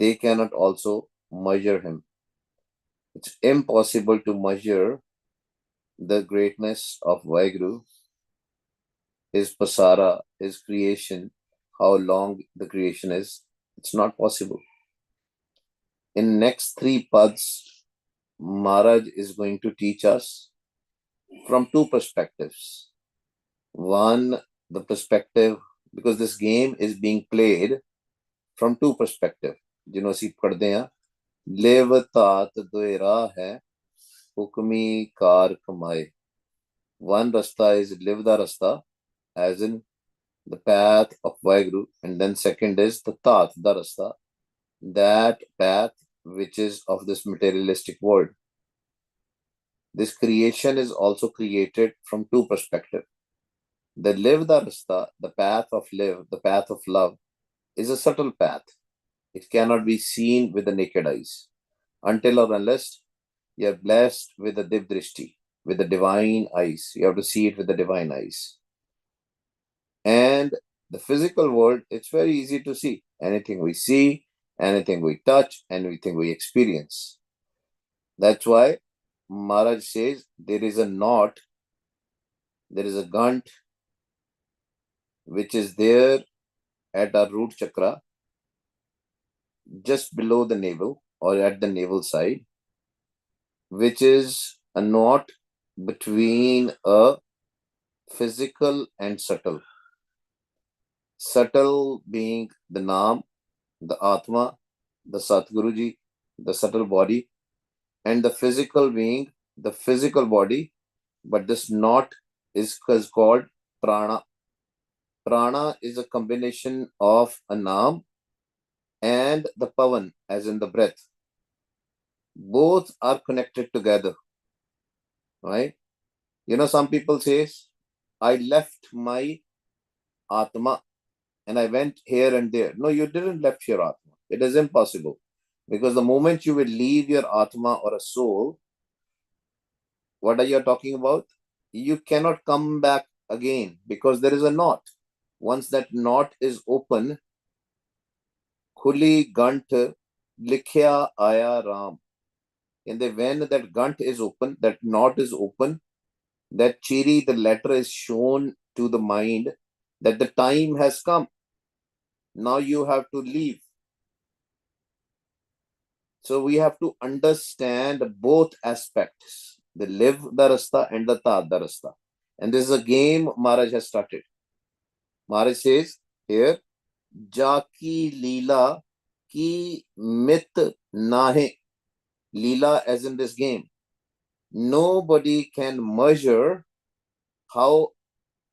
they cannot also measure him. It's impossible to measure the greatness of Vaheguru, his pasara, his creation, how long the creation is. It's not possible. In next 3 pads, Maharaj is going to teach us from 2 perspectives. One, the perspective, because this game is being played from 2 perspectives. जिन्हों ਅਸੀਂ पढ़ते हैं, live तात दोए राह है, Hukmi car कमाए. One rasta is live the rasta, as in the path of Vaheguru, and then second is the tat, the rasta, that path which is of this materialistic world. This creation is also created from 2 perspectives. The live the rasta, the path of live, the path of love, is a subtle path. It cannot be seen with the naked eyes until or unless you are blessed with the Divdrishti, with the divine eyes. You have to see it with the divine eyes. And the physical world, it's very easy to see. Anything we see, anything we touch, anything we experience. That's why Maharaj says there is a knot, there is a gunt which is there at our root chakra, just below the navel or at the navel side, which is a knot between a physical and subtle. Subtle being the Naam, the Atma, the Satguruji, the subtle body, and the physical being the physical body, but this knot is called Prana. Prana is a combination of a Naam and the Pavan, as in the breath. Both are connected together, right? You know, some people say, I left my Atma and I went here and there. No, you didn't left your Atma. It is impossible. Because the moment you will leave your Atma or a soul, what are you talking about? You cannot come back again because there is a knot. Once that knot is open, Khuli Gant Likhya Aya Ram. And when that gunt is open, that knot is open, that chiri, the letter is shown to the mind that the time has come. Now you have to leave. So we have to understand both aspects, the live the rasta and the tat the rasta. And this is a game Maharaj has started. Maharaj says here, Jaki Leela ki mit nahe. Leela as in this game. Nobody can measure how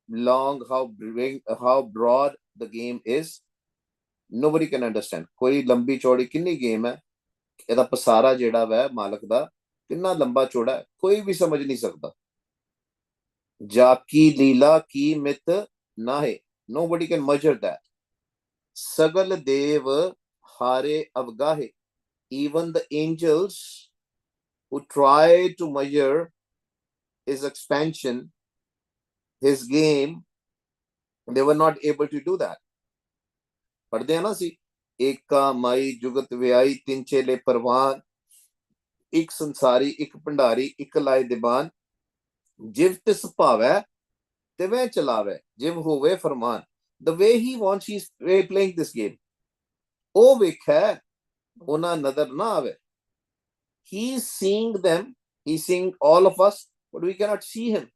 long, how broad the game is. Nobody can understand. कोई लंबी चौड़ी कितनी game है, ਇਹਦਾ ਪਸਾਰਾ ਜਿਹੜਾ ਵੈ ਮਾਲਕ ਦਾ ਕਿੰਨਾ ਲੰਬਾ ਚੌੜਾ ਹੈ, ਕੋਈ ਵੀ ਸਮਝ ਨਹੀਂ ਸਕਦਾ. ਜਾਕੀ ਲੀਲਾ ਕੀ ਮਿਤ ਨਾਹੇ. Nobody can measure that. Sagal dev hare avgahe. Even the angels who try to measure his expansion, his game, they were not able to do that. पढ़ते हैं ना सी, एक का माई जुगत व्याई तिन चेले परवान, एक संसारी एक भंडारी एक लाए दीवान, जिव तिस भावै ते वह चलावे, जिव होवे फरमान. The way he wants, he's playing this game. ओ वेखै ओना नजर ना आवे. He's seeing them, he's seeing all of us, but we cannot see him.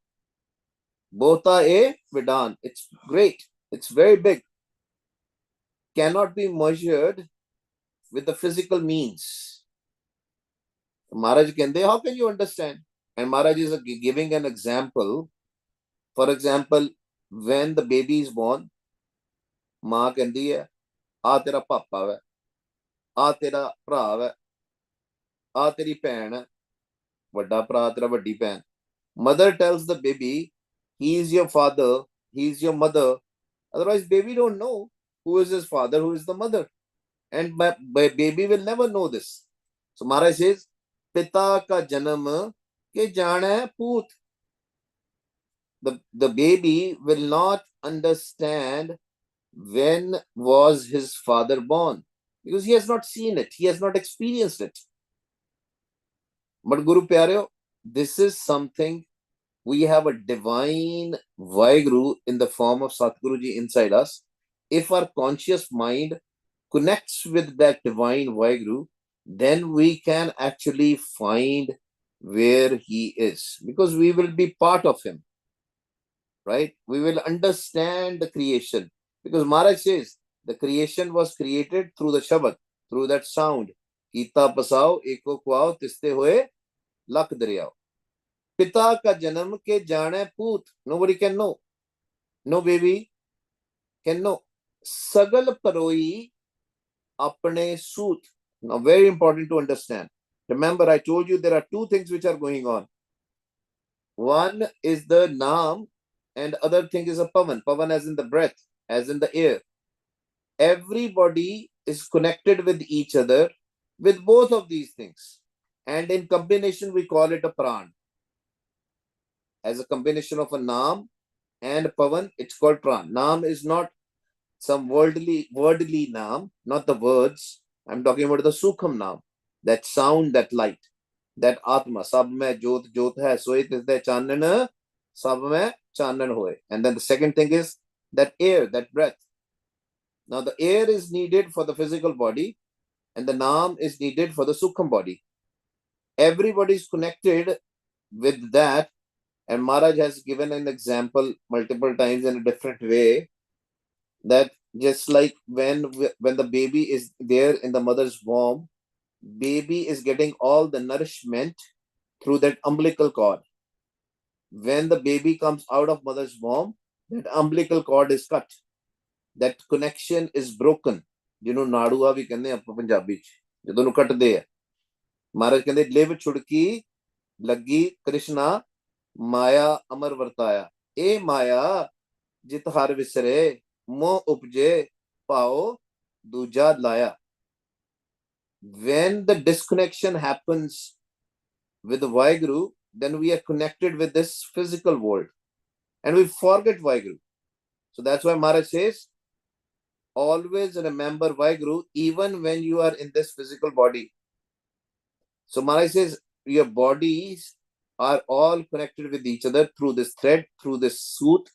Bota e Vidan. It's great. It's very big. Cannot be measured with the physical means. Maharaj kende, how can you understand? And Maharaj is giving an example. For example, when the baby is born, मां कहती है आ तेरा पापा है, आ तेरा भरा है, आ तेरी भैन है, वड्डा भरा तेरा वड्डी भैन. Mother tells the baby, he is your father, he is your mother. Otherwise, baby don't know who is his father, who is the mother. And baby will never know this. So Maharaj says, Pita ka janam ke jana poot. The baby will not understand when was his father born. because he has not seen it, he has not experienced it. But Guru Pyareo, this is something, we have a divine Vaheguru in the form of Satguruji inside us. If our conscious mind connects with that divine Vaheguru, then we can actually find where he is, because we will be part of him, right? We will understand the creation, because Maharaj says the creation was created through the Shabad, through that sound. Kita pasao eko kwao tiste hoye lak daryao. Pita ka janam ke jane poot. Nobody can know. No baby can know. Sagal paroi apne soot. Now, very important to understand. Remember, I told you there are two things which are going on. One is the naam, and other thing is a pavan. Pavan as in the breath, as in the air. Everybody is connected with each other with both of these things. And in combination, we call it a pran. As a combination of a naam and pavan, it's called pran. Naam is not some worldly naam, not the words. I'm talking about the sukham naam, that sound, that light, that atma. Sab mein jyot jyot hai, so it is the chanan, sab mein chanan hoye. And then the second thing is that air, that breath. Now the air is needed for the physical body, and the naam is needed for the sukham body. Everybody is connected with that. And Maharaj has given an example multiple times in a different way, that just like when the baby is there in the mother's womb, baby is getting all the nourishment through that umbilical cord. When the baby comes out of mother's womb, that umbilical cord is cut. That connection is broken. ਜਿਹਨੂੰ ਨਾੜੂਆ ਵੀ ਕਹਿੰਦੇ ਆਪਾਂ ਪੰਜਾਬੀ ਚ, ਜਦੋਂ ਨੂੰ ਕੱਟਦੇ ਆ। ਮਹਾਰਾਜ ਕਹਿੰਦੇ ਲਿਵ ਛੁੜਕੀ ਲੱਗੀ ਕ੍ਰਿਸ਼ਨਾ ਮਾਇਆ ਅਮਰ ਵਰਤਾਇਆ। ਇਹ ਮਾਇਆ ਜਿਤ ਹਰ ਵਿਸਰੇ ਮੋਹ ਉਪਜੇ ਭਾਉ ਦੂਜਾ ਲਾਇਆ। When the disconnection happens with the Vaheguru, then we are connected with this physical world and we forget Vaheguru. So that's why Maharaj says, always remember Vaheguru even when you are in this physical body. So Maharaj says, your bodies are all connected with each other through this thread, through this suit.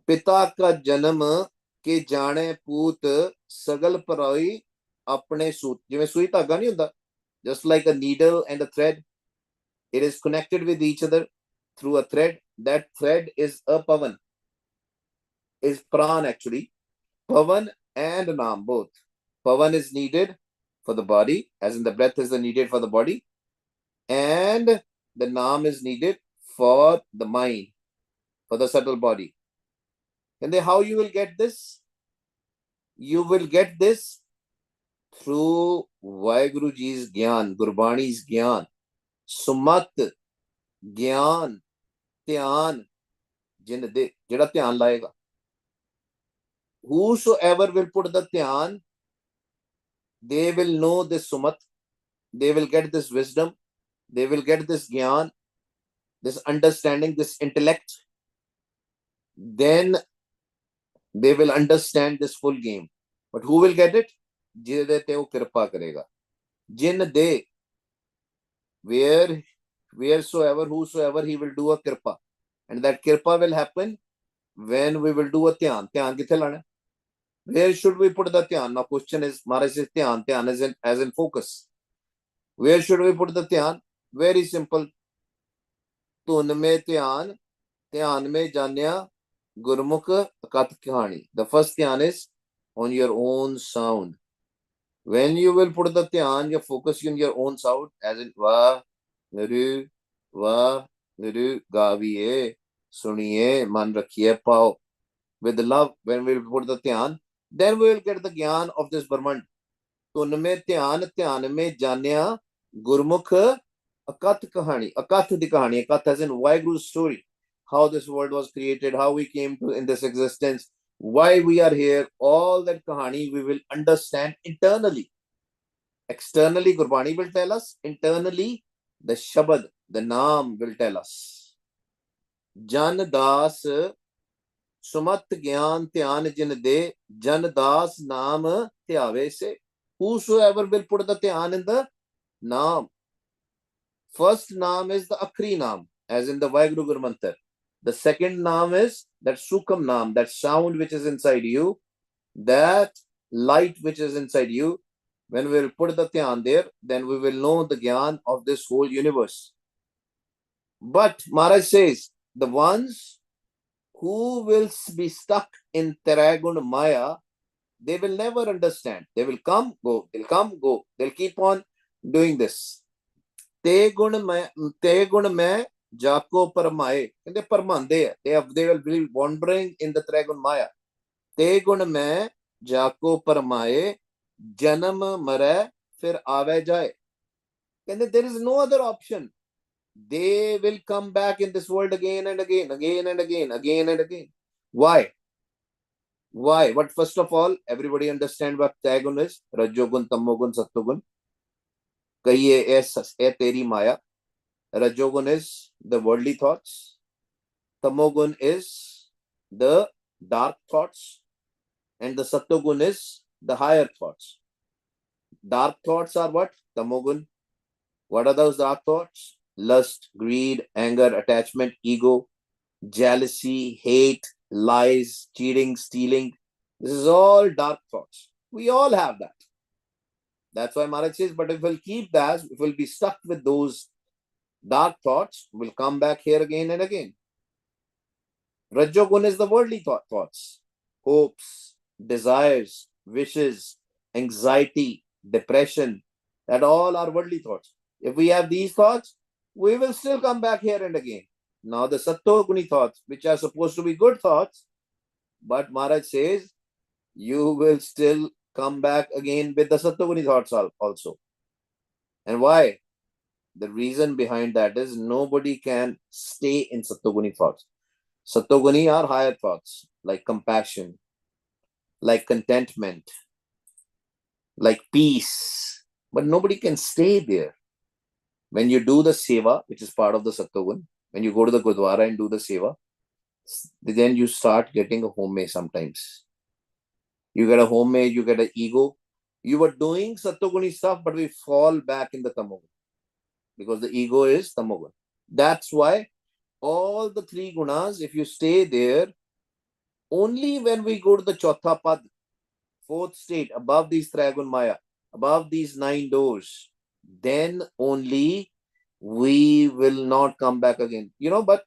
Pita ka janam ke jane poot sagal paroi apne suit. ਜਿਵੇਂ ਸੂਈ ਧਾਗਾ ਨਹੀਂ ਹੁੰਦਾ, just like a needle and a thread, it is connected with each other through a thread. That thread is a pavan, is pran actually. Pavan and naam both. Pavan is needed for the body, as in the breath is needed for the body, and the naam is needed for the mind, for the subtle body. And then how you will get this? You will get this through Vaheguruji's Gyan, Gurbani's Gyan, Sumat, Gyan, Dhyan, Jin De, Jada Dhyan laega. Whosoever will put the Dhyan, they will know this Sumat, they will get this wisdom, they will get this Gyan, this understanding, this intellect. Then they will understand this full game. But who will get it? Jide te wo kirpa karega. Jin de, wheresoever, whosoever, he will do a kirpa. And that kirpa will happen when we will do a dhyan. Dhyan kithe lana? Where should we put the dhyan? Now question is, Maharaj says dhyan. Dhyan is as in focus. Where should we put the dhyan? Very simple. Tun mein dhyan, dhyan mein janya, Gurmukh Akat Kahani. The first dhyan is on your own sound. When you will put the dhyan, you focus on your own sound, as in va, niru, gaviye, suniye, man rakhiye pao. With the love, when we will put the dhyan, then we will get the gyan of this Brahman. Tun mein dhyan, dhyan mein janya, Gurmukh Akat Kahani. Akat di kahani. Akat as in Vaheguru's story. How this world was created, how we came to in this existence, why we are here, all that kahani we will understand internally. Externally, Gurbani will tell us. Internally, the Shabad, the Naam will tell us. Jan Das Sumat Gyan Dhyan Jin De Jan Das Naam Dhyave Se. Whosoever will put the Dhyan in the Naam. First Naam is the Akhri Naam, as in the Vaheguru Guru Mantra. The second Naam is that Sukham Naam, that sound which is inside you, that light which is inside you. When we will put the Dhyan there, then we will know the Gyan of this whole universe. But Maharaj says, the ones who will be stuck in Teragun Maya, they will never understand. They will come, go, they'll come, go. They'll keep on doing this. Te gun mein jako parmaye. And they parmande. They will be wandering in the Teragun Maya. Te gun mein jako parmaye. Janam mare fir aave jaye. And there is no other option. They will come back in this world again and again, again and again, again and again. Why? Why? But first of all, everybody understand what Tagun is. Rajogun, Tamogun, Sattogun. Kahiye e teri maya. Rajogun is the worldly thoughts. Tamogun is the dark thoughts. And the Sattogun is the higher thoughts. Dark thoughts are what? Tamogun. What are those dark thoughts? Lust, greed, anger, attachment, ego, jealousy, hate, lies, cheating, stealing. This is all dark thoughts. We all have that. That's why Maharaj says, but if we'll keep that, if we'll be stuck with those dark thoughts, we'll come back here again and again. Rajogun is the worldly thoughts, hopes, desires, wishes, anxiety, depression. That all are worldly thoughts. If we have these thoughts, we will still come back here and again. Now the Sattoguni thoughts, which are supposed to be good thoughts, but Maharaj says, you will still come back again with the Sattoguni thoughts also. And why? The reason behind that is nobody can stay in Sattoguni thoughts. Sattoguni are higher thoughts, like compassion, like contentment, like peace, but nobody can stay there. When you do the seva, which is part of the Sattvagun, when you go to the Gurdwara and do the seva, then you start getting a homemade sometimes. You get a homemade, you get an ego. You were doing Sattoguni stuff, but we fall back in the Tamogun. Because the ego is Tamogun. That's why all the three gunas, if you stay there, only when we go to the Chautha Pad, fourth state, above these Tragun Maya, above these 9 doors, then only we will not come back again. You know, but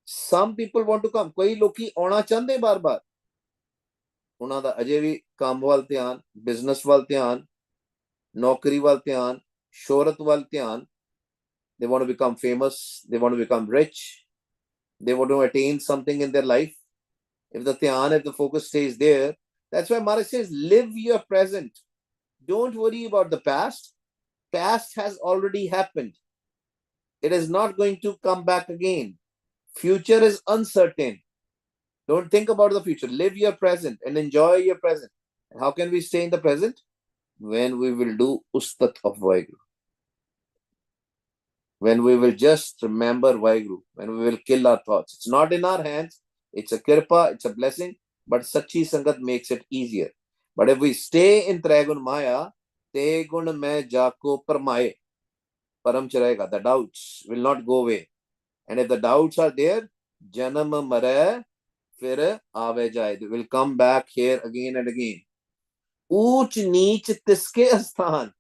some people want to come. Koi loki auna chande bar bar. Una da aje vi kam wal dhyan, business wal dhyan, naukari wal dhyan, shohrat wal dhyan. They want to become famous. They want to become rich. They want to attain something in their life. If the dhyan, if the focus stays there, that's why Maharaj says, live your present. Don't worry about the past. Past has already happened. It is not going to come back again. Future is uncertain. Don't think about the future. Live your present and enjoy your present. And how can we stay in the present? When we will do Ustat of Vaheguru. When we will just remember Vaheguru. When we will kill our thoughts. It's not in our hands. It's a kirpa. It's a blessing. But Sachi Sangat makes it easier. But if we stay in Tragun Maya, Te gun mein jako parmaye. Param chirayega. The doubts will not go away. And if the doubts are there, Janam mare fir aave jaye. They will come back here again and again. Uch neech tiske asthan.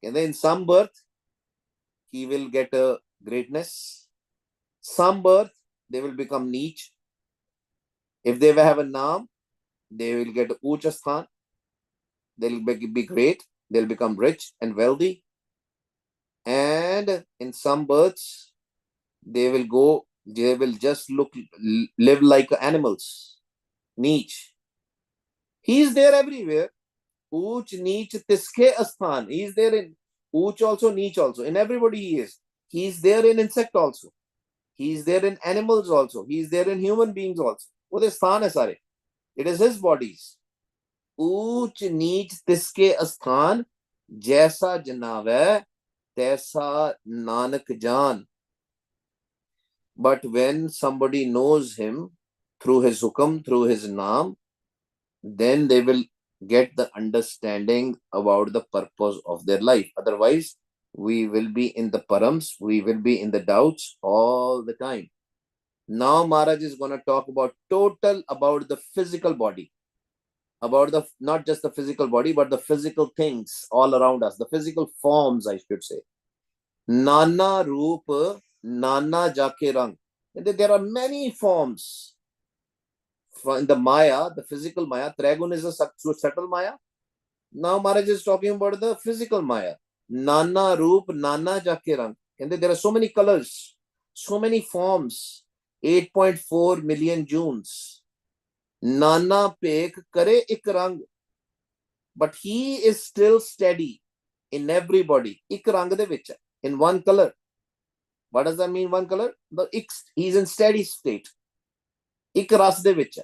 And then in some birth, he will get a greatness. Some birth, they will become neech. If they have a naam, they will get uch asthan. They'll be great. They'll become rich and wealthy. And in some births, they will just live like animals. Neech. He is there everywhere. Uch, neech, tiske asthan. He is there in uch also, neech also. In everybody he is. He is there in insect also. He is there in animals also. He is there in human beings also. Wo sthan hai sare. It is his bodies. Uch, neech, tiske asthan. Jaisa janave, taisa nanak jaan. But when somebody knows him through his hukam, through his naam, then they will get the understanding about the purpose of their life. Otherwise, we will be in the params, we will be in the doubts all the time. Now Maharaj is going to talk about the physical body, about the not just the physical body, but the physical things all around us, the physical forms, I should say. Nana Roop, Nana Jake Rang. There are many forms. In the Maya, the physical Maya, Trigun is a subtle Maya. Now Maharaj is talking about the physical Maya. Nana Roop, Nana Jake Rang. And there are so many colors, so many forms. 8.4 million Junes. Nana Pek Kare Ik Rang. But he is still steady in everybody. Ik Rang de vich, in one color. What does that mean, one color? He is in steady state. Ik Ras de vich.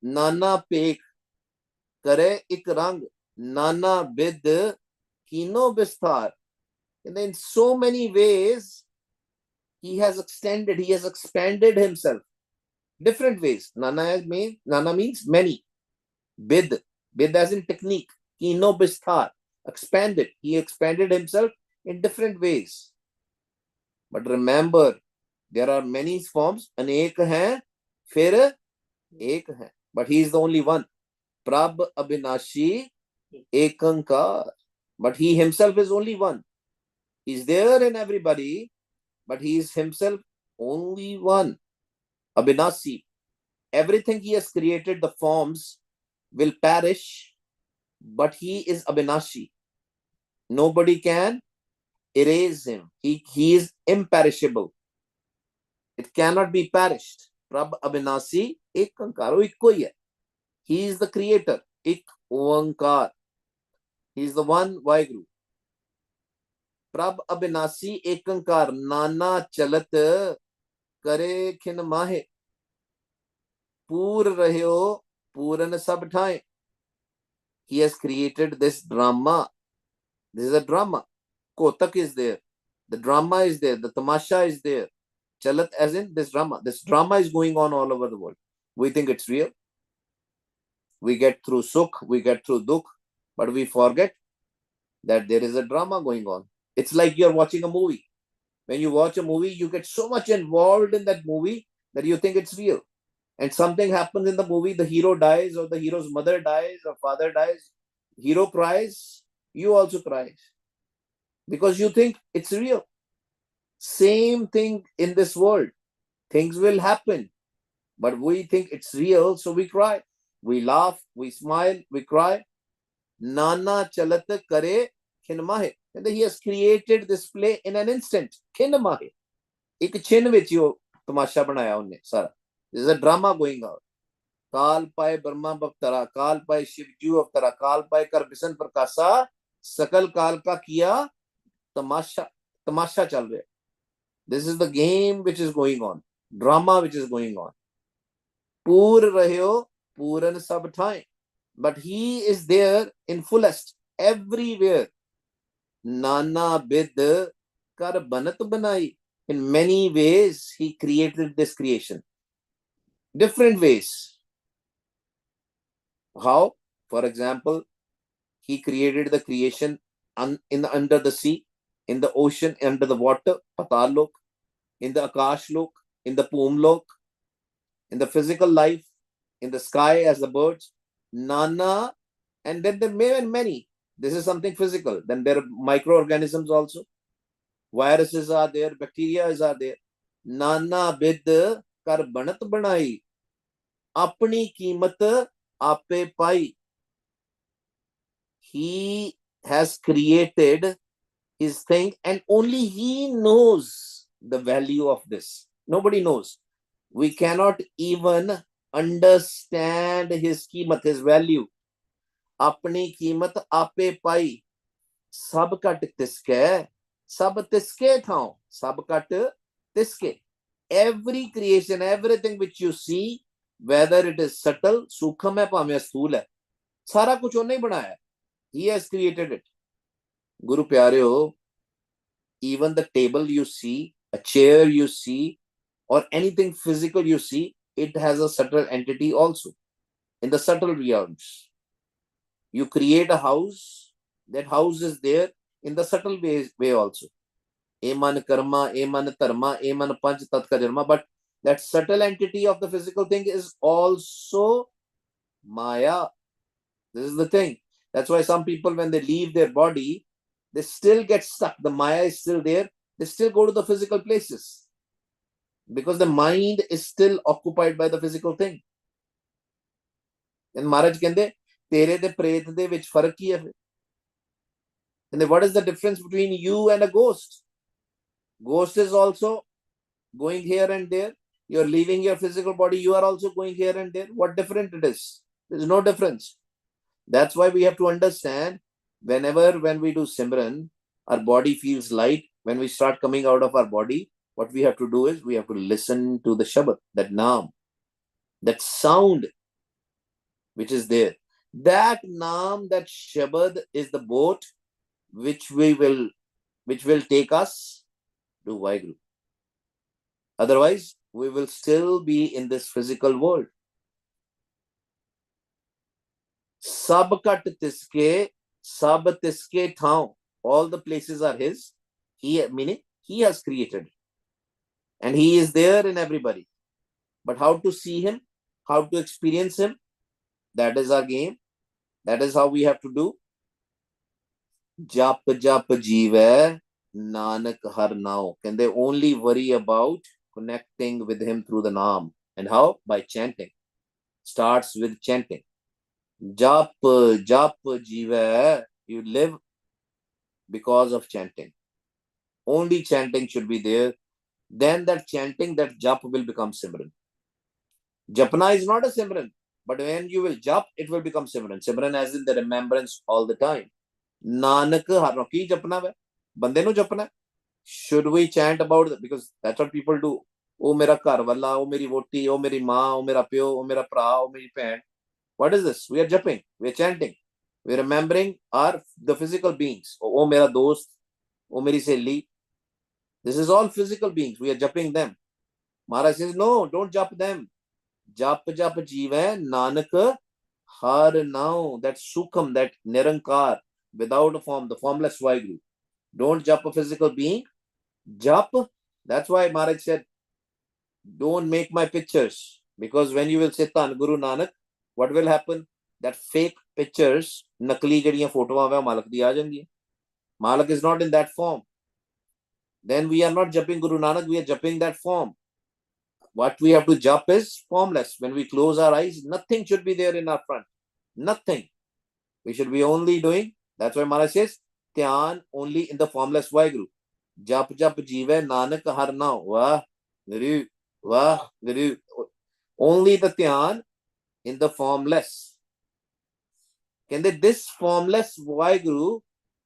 Nana Pek Kare Ik Rang. Nana Bid Kino Bistar. And in so many ways, he has expanded himself. Different ways. Nana means many. Bid as in technique. Kino Bistar. Expanded. He expanded himself in different ways. But remember, there are many forms. Anek hai, fir ek hai. But he is the only one. Prab Abhinashi Ekankar. But he himself is only one. He is there in everybody, but he is himself only one. Abhinasi. Everything he has created, the forms, will perish, but he is Abhinashi. Nobody can erase him. He is imperishable. It cannot be perished. Prab Abhinasi Ekankar. He is the creator. Ik Oankar. He is the one Vaheguru. Prab Abhinasi Ekankar. Nana Chalat Kare Khin Mahe. Pur Rahyo Puran Sab Thai. He has created this drama. This is a drama. Kotak is there. The drama is there. The tamasha is there. Chalat as in this drama. This drama is going on all over the world. We think it's real. We get through sukh, we get through dukh, but we forget that there is a drama going on. It's like you're watching a movie. When you watch a movie, you get so much involved in that movie that you think it's real. And something happens in the movie, the hero dies, or the hero's mother dies, or father dies. Hero cries, you also cry. Because you think it's real. Same thing in this world. Things will happen, but we think it's real, so we cry. We laugh, we smile, we cry. Nana chalat kare khinmahe. And he has created this play in an instant. Khinmahe. Ek chin vich yo tamasha banaya unne sara. There's a drama going on. Kal pae Brahma Bhaktara, Kal pae Shivju Avtara, Kal pae Kar Bisan Prakasa, Sakal Kal ka kiya tamasha chal raha. This is the game which is going on. Drama which is going on. Pur rahyo Puran Sab Thai. But he is there in fullest, everywhere. Nana Bid Kar Banat Banai. In many ways, he created this creation. Different ways. How? For example, he created the creation under the sea, in the ocean, under the water, Patal Lok, in the Akash Lok, in the Pum Lok, in the physical life, in the sky as the birds. Nana, and then there may be many. This is something physical. Then there are microorganisms also. Viruses are there, bacteria are there. Nana Bid Kar Banat Banai. Apni Kimat Ape Pai. He has created his thing, and only he knows the value of this. Nobody knows. We cannot even understand his कीमत, his value. अपनी कीमत आपे पाई. सब cut तिसके, सब तिसके था, सब cut तिसके. Every creation, everything which you see, whether it is subtle, सूक्ष्म है, भाਵੇਂ स्थूल है, सारा कुछ उन्होंने बनाया. He has created it. Guru प्यारे, even the table you see, a chair you see, or anything physical you see, it has a subtle entity also. In the subtle realms, you create a house, that house is there in the subtle way also. Eman karma, eman dharma, eman panch tat ka jarma. But that subtle entity of the physical thing is also Maya. This is the thing. That's why some people, when they leave their body, they still get stuck. The Maya is still there. They still go to the physical places because the mind is still occupied by the physical thing. And Maharaj kende, tere de pret de vich farak ki hai. And what is the difference between you and a ghost? Ghost is also going here and there. You're leaving your physical body. You are also going here and there. What different it is? There's no difference. That's why we have to understand when we do Simran, our body feels light. When we start coming out of our body, what we have to do is we have to listen to the Shabad, that Naam, that sound which is there. That Naam, that Shabad is the boat which will take us to Vaheguru. Otherwise, we will still be in this physical world. Sab kat tiske, sab tiske thao. All the places are his. Meaning he has created. And he is there in everybody. But how to see him, how to experience him, that is our game. That is how we have to do. Jap jap jeeve nanak har nao. Can they only worry about connecting with him through the Naam? And how? By chanting. Starts with chanting. Jap jap jeeve. You live because of chanting. Only chanting should be there. Then that chanting, that jap will become Simran. Japna is not a Simran, but when you will jap, it will become Simran. Simran as in the remembrance all the time. Nanak Haroki Japna hai. Bande nu japna. Should we chant about it? Because that's what people do. Oh mera karwala, oh meri voti, oh meri maa, oh mera pyo, oh mera pra, oh meri pen. What is this? We are japping. We are chanting. We are remembering the physical beings. Oh mera dost, oh meri sehli. This is all physical beings. We are japping them. Maharaj says, no, don't jap them. Jap jap jeeve nanak har now. That sukham, that nirankar, without a form, the formless Vaheguru. Don't jap a physical being. Jap. That's why Maharaj said, don't make my pictures. Because when you will say Tan Guru Nanak, what will happen? That fake pictures, nakli jadiyan photos hai, Malak di aa jangi. Malak is not in that form. Then we are not jumping Guru Nanak, we are jumping that form. What we have to jump is formless. When we close our eyes, nothing should be there in our front. Nothing. We should be only doing. That's why Maharaj says, Dhyan only in the formless Vaheguru. Jap jap jeeve nanak har now. Wah, Guru, wah, Guru. Only the Dhyan in the formless. Can they, this formless Vaheguru,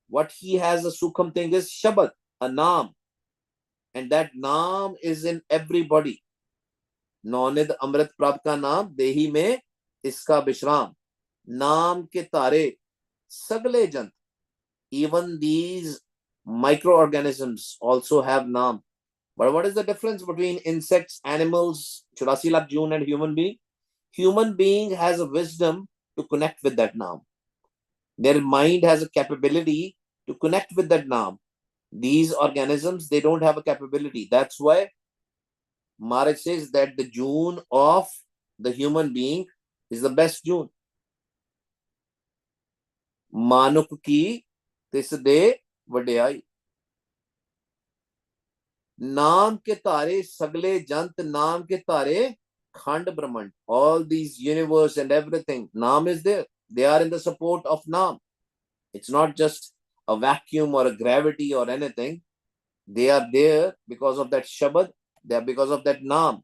what he has a sukham thing is Shabad, a Naam. And that Naam is in everybody. नौनिद अमृत प्राप्त का नाम देही में इसका विश्राम नाम के तारे सगले जंत even these microorganisms also have naam. But what is the difference between insects, animals, 84 lakh June and human being? Human being has a wisdom to connect with that naam. Their mind has a capability to connect with that naam. These organisms, they don't have a capability. That's why Maharaj says that the June of the human being is the best June. Manuk ki tis de vadiyai. Naam ke tare sagle jant naam ke tare khand brahmand. All these universe and everything, Naam is there. They are in the support of Naam. It's not just a vacuum or a gravity or anything. They are there because of that Shabad. They are because of that Naam.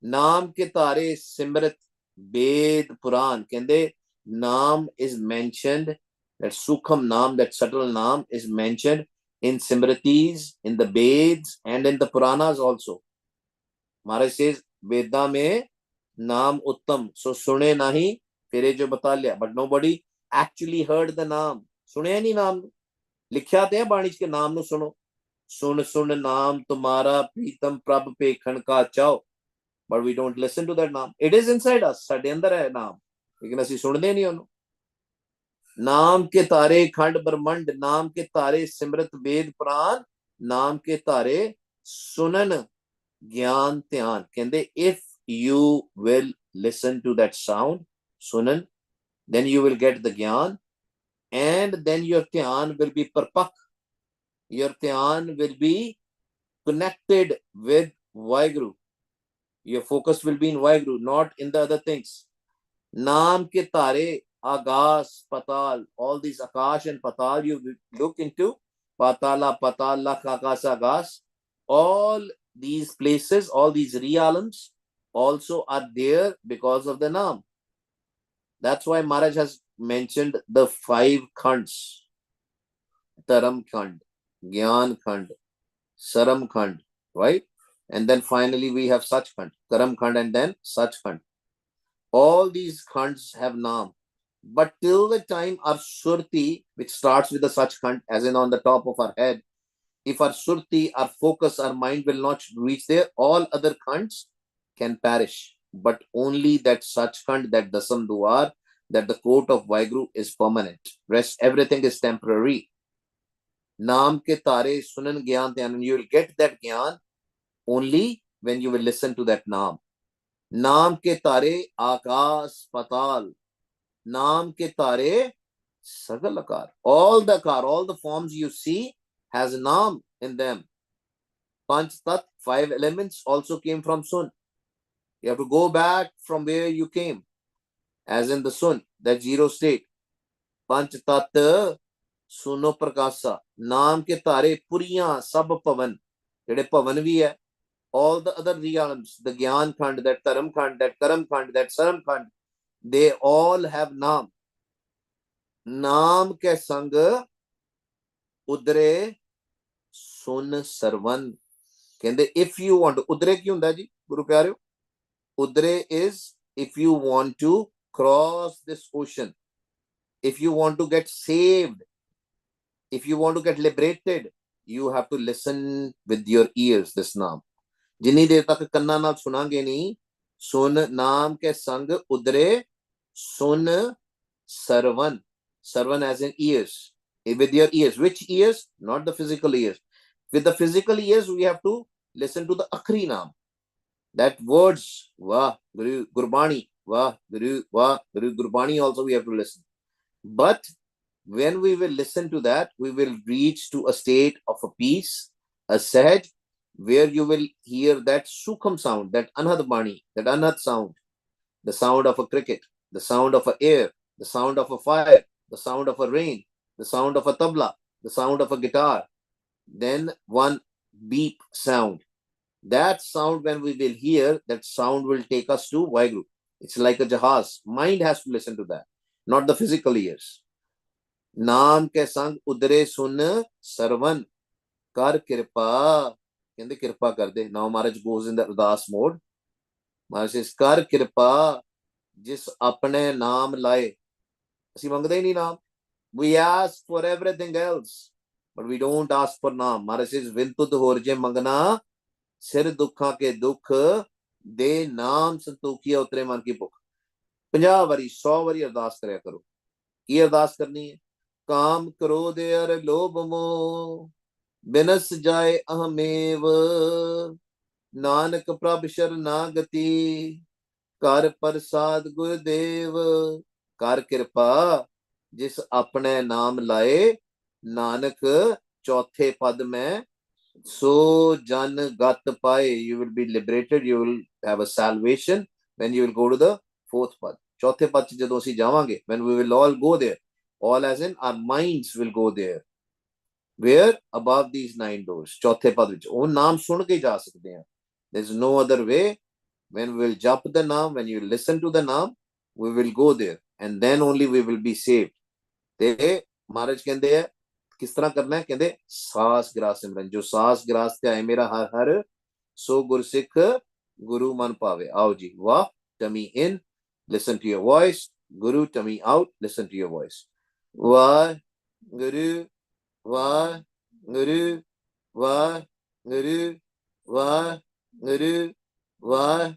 Naam ke tare simrit Ved Puran. Can they? Naam is mentioned. That Sukham Naam, that subtle Naam is mentioned in Simritis, in the Veds, and in the Puranas also. Maharaj says, Veda mein Naam Uttam. So sune nahi, fere jo bata liya. But nobody actually heard the Naam. Sune nahi Naam. Likhya te Bani ke Naam nu suno. सुन सुन नाम तुम्हारा प्रीतम प्रभ पे खन का चाओ but we don't listen to that naam. It is inside us. ਸਾਡੇ ਅੰਦਰ ਹੈ ਨਾਮ, ਲੇਕਿਨ ਅਸੀਂ ਸੁਣਦੇ ਨਹੀਂ ਉਹਨੂੰ। ਨਾਮ ਕੇ ਤਾਰੇ ਖੰਡ ਬ੍ਰਹਮੰਡ, ਨਾਮ ਕੇ ਤਾਰੇ ਸਿਮਰਤ ਵੇਦ ਪ੍ਰਾਨ, ਨਾਮ ਕੇ ਤਾਰੇ ਸੁਨਨ ਗਿਆਨ ਧਿਆਨ। ਕਹਿੰਦੇ if you will listen to that sound, sunan, then you will get the gyan, and then your dhyan will be parpak. Your dhyan will be connected with Vaheguru. Your focus will be in Vaheguru, not in the other things. Naam ke tare, agas, patal, all these akash and patal you look into, patala, patal, lakh, akas, agas, all these places, all these realms also are there because of the naam. That's why Maharaj has mentioned the 5 khands: Taram Khand, Gyan Khand, Saram Khand, right? And then finally we have Sach Khand, Karam Khand, and then Sach Khand. All these khands have naam. But till the time our surti, which starts with the Sach Khand, as in on the top of our head, if our surti, our focus, our mind will not reach there, all other khands can perish. But only that Sach Khand, that Dasam Duar, that the court of Vaheguru is permanent. Rest, everything is temporary. Naam ke tare sunan gyan dhyan, and you will get that gyan only when you will listen to that naam. Naam ke tare akas patal, naam ke tare sagal akar. All the akar, all the forms you see has naam in them. Panch tat, 5 elements, also came from sun. You have to go back from where you came, as in the sun, that zero state. Panch tat suno prakasa, naam ke tare puriyan sab pavan, jede pavan bhi hai, all the other realms, the Gyan Khand, that Taram Khand, that Karam Khand, that Saram Khand, they all have naam. Naam ke sang udre sun sarvan. Kende if you want to, udre ki hunda ji Guru pyareo? Udre is if you want to cross this ocean, if you want to get saved, if you want to get liberated, you have to listen with your ears this naam. जिन्नी देर तक कन्ना नाल सुनांगे नहीं, सुन नाम के संग उदरे सुन sarvan. Sarvan as in ears. With your ears. Which ears? Not the physical ears. With the physical ears, we have to listen to the akhri naam. That words, Vah, Guru, Gurbani, Vah, Guru, Gurbani also we have to listen. But when we will listen to that, we will reach to a state of a peace, a sahaj, where you will hear that sukham sound, that anhad bani, that anhad sound, the sound of a cricket, the sound of a air, the sound of a fire, the sound of a rain, the sound of a tabla, the sound of a guitar, then one beep sound. That sound, when we will hear, that sound will take us to Vaheguru. It's like a jahaz. Mind has to listen to that, not the physical ears. Naam ke sang udre sun sarvan, kar kirpa. ਕਹਿੰਦੇ ਕਿਰਪਾ ਕਰਦੇ। Now Maharaj goes in the Ardas mode. Maharaj says, ਕਰ ਕਿਰਪਾ ਜਿਸ ਆਪਣੇ ਨਾਮ ਲਾਏ। ਅਸੀਂ ਮੰਗਦੇ ਹੀ ਨਹੀਂ ਨਾਮ. We ask for everything else, but we don't ask for ਨਾਮ. Maharaj says, ਵਿਨ ਤੁਧ ਹੋਰ ਜੇ ਮੰਗਣਾ, ਸਿਰ ਦੁੱਖਾਂ ਕੇ ਦੁੱਖ ਦੇ ਨਾਮ ਸੰਤੋਖੀਆ ਉਤਰੇ ਮਨ ਕੀ ਭੁੱਖ। 50 ਵਾਰੀ 100 ਵਾਰੀ ਅਰਦਾਸ ਕਰਿਆ ਕਰੋ। ਕੀ ਅਰਦਾਸ ਕਰਨੀ ਹੈ? ਕਾਮ ਕ੍ਰੋਧ ਅਰ ਲੋਭ ਮੋਹ बिनस जाए अहमेव, नानक प्रभ शरणागति, कर प्रसाद गुरुदेव। कर कृपा जिस अपने नाम लाए, नानक चौथे पद में सो जन गत पाए। You will be liberated, you will have a salvation when you will go to the 4th पद। चौथे पद च जदों असीं जावांगे, when we will all go there, all as in our minds will go there, where above these 9 doors, चौथे पद विच वो नाम सुन के जा सकते हैं। There is no other way. When we will jump the naam, when you listen to the naam, we will go there, and then only we will be saved. ते महाराज कहते हैं किस तरह करना है? कहते सास ग्रास सिमरन, जो सास ग्रास ते आए मेरा हर हर, सो गुरसिख गुरु मन पावे। आओ जी, वाह, tummy in, listen to your voice. Guru, tummy out, listen to your voice. वाह गुरु, वाह गुरु, वाह गुरु, वाह गुरु, वाह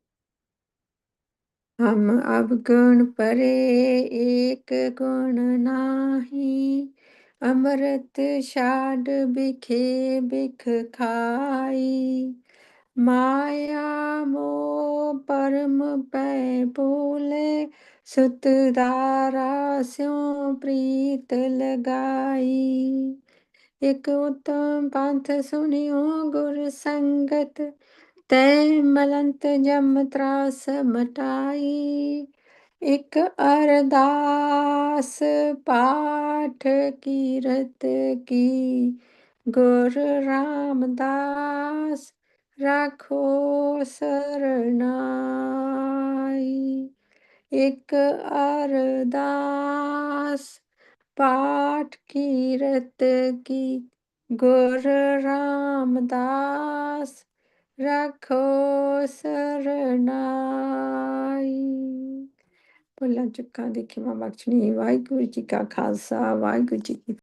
हम अवगुण परे एक गुण नाही, अमृत छाड बिखे बिख खाई। माया मोह परम पै बोले, सुत दारा स्यों प्रीत लगाई। एक उत्तम पंथ सुनियो गुर संगत, तै मलंत जम त्रास मटाई। एक अरदास पाठ कीरत की, गुर रामदास राखो सरनाई। एक अरदास पाठ कीरत की, गुर रामदास राखो सरनाई। ਭੁੱਲਾਂ ਚੁੱਕਾਂ ਦੀ ਖਿਮਾ ਬਖਸ਼ਣੀ। ਵਾਹਿਗੁਰੂ ਜੀ ਕਾ ਖਾਲਸਾ, ਵਾਹਿਗੁਰੂ ਜੀ ਕੀ